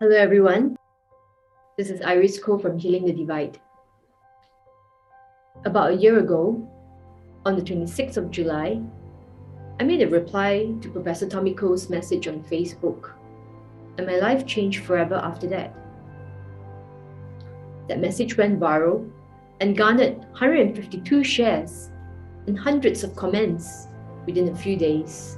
Hello everyone, this is Iris Ko from Healing the Divide. About a year ago, on the 26th of July, I made a reply to Professor Tommy Ko's message on Facebook, and my life changed forever after that. That message went viral and garnered 152 shares and hundreds of comments within a few days.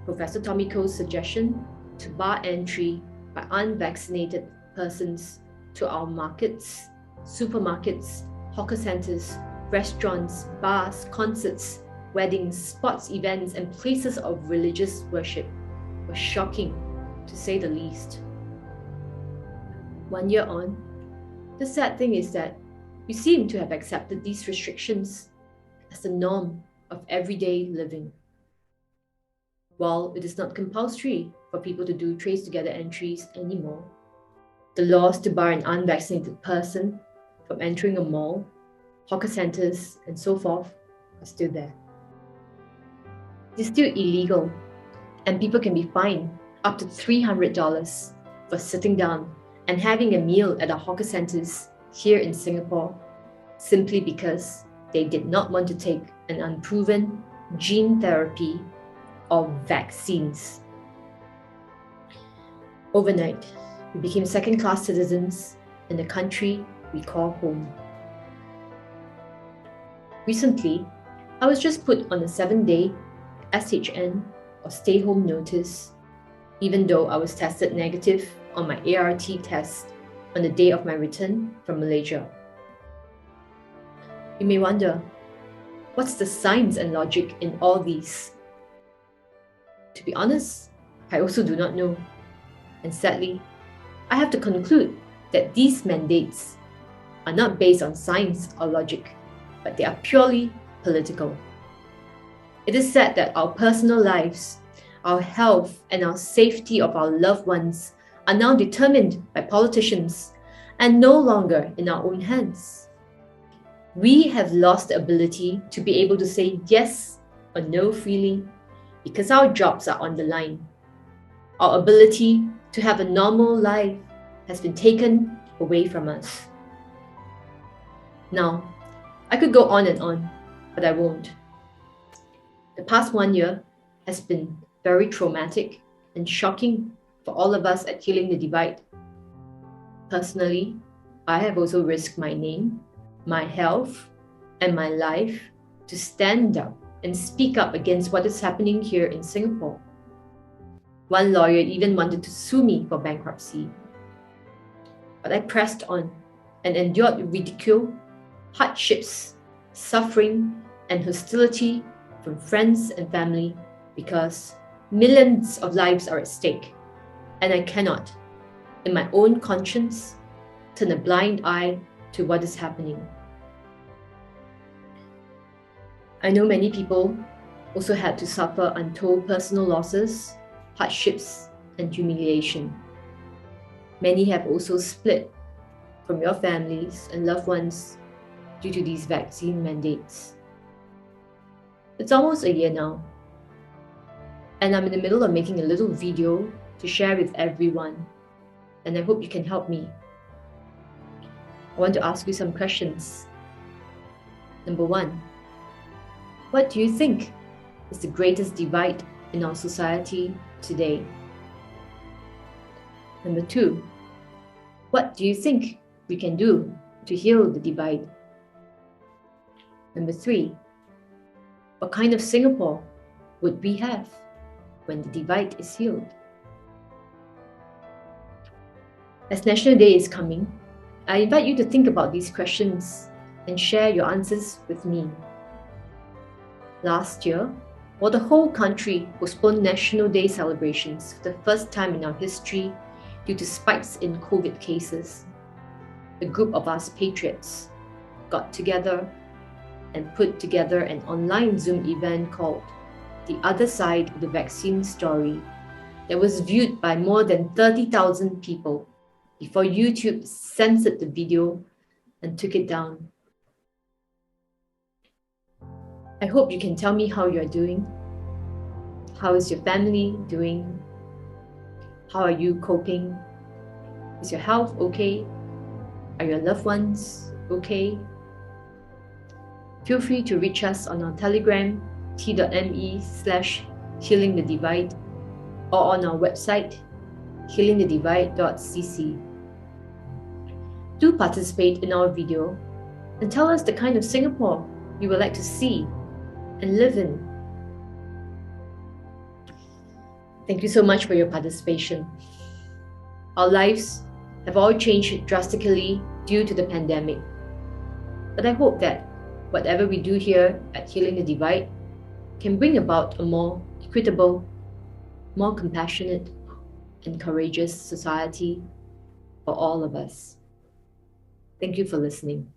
Professor Tommy Ko's suggestion to bar entry by unvaccinated persons to our markets, supermarkets, hawker centres, restaurants, bars, concerts, weddings, sports events, and places of religious worship was shocking, to say the least. 1 year on, the sad thing is that we seem to have accepted these restrictions as the norm of everyday living. While it is not compulsory for people to do trace together entries anymore, the laws to bar an unvaccinated person from entering a mall, hawker centres, and so forth are still there. It is still illegal, and people can be fined up to $300 for sitting down and having a meal at our hawker centres here in Singapore simply because they did not want to take an unproven gene therapy or vaccines. Overnight, we became second-class citizens in the country we call home. Recently, I was just put on a 7-day SHN or stay-home notice, even though I was tested negative on my ART test on the day of my return from Malaysia. You may wonder, what's the science and logic in all these? To be honest, I also do not know. And sadly, I have to conclude that these mandates are not based on science or logic, but they are purely political. It is said that our personal lives, our health, and our safety of our loved ones are now determined by politicians and no longer in our own hands. We have lost the ability to be able to say yes or no freely because our jobs are on the line. Our ability to have a normal life has been taken away from us. Now, I could go on, but I won't. The past 1 year has been very traumatic and shocking for all of us at Healing the Divide. Personally, I have also risked my name, my health, and my life to stand up and speak up against what is happening here in Singapore. One lawyer even wanted to sue me for bankruptcy. But I pressed on and endured ridicule, hardships, suffering, and hostility from friends and family because millions of lives are at stake, and I cannot, in my own conscience, turn a blind eye to what is happening. I know many people also had to suffer untold personal losses, hardships, and humiliation. Many have also split from your families and loved ones due to these vaccine mandates. It's almost a year now, and I'm in the middle of making a little video to share with everyone, and I hope you can help me. I want to ask you some questions. Number 1, what do you think is the greatest divide in our society today? Number 2, what do you think we can do to heal the divide? Number 3, what kind of Singapore would we have when the divide is healed? As National Day is coming, I invite you to think about these questions and share your answers with me. Last year, while the whole country postponed National Day celebrations for the first time in our history due to spikes in COVID cases, a group of us patriots got together and put together an online Zoom event called The Other Side of the Vaccine Story that was viewed by more than 30,000 people before YouTube censored the video and took it down. I hope you can tell me how you're doing. How is your family doing? How are you coping Is your health okay? Are your loved ones okay? Feel free to reach us on our Telegram, t.me/healingthedivide, or on our website, healingthedivide.cc. Do participate in our video and tell us the kind of Singapore you would like to see and live in. Thank you so much for your participation. Our lives have all changed drastically due to the pandemic. But I hope that whatever we do here at Healing the Divide can bring about a more equitable, more compassionate, and courageous society for all of us. Thank you for listening.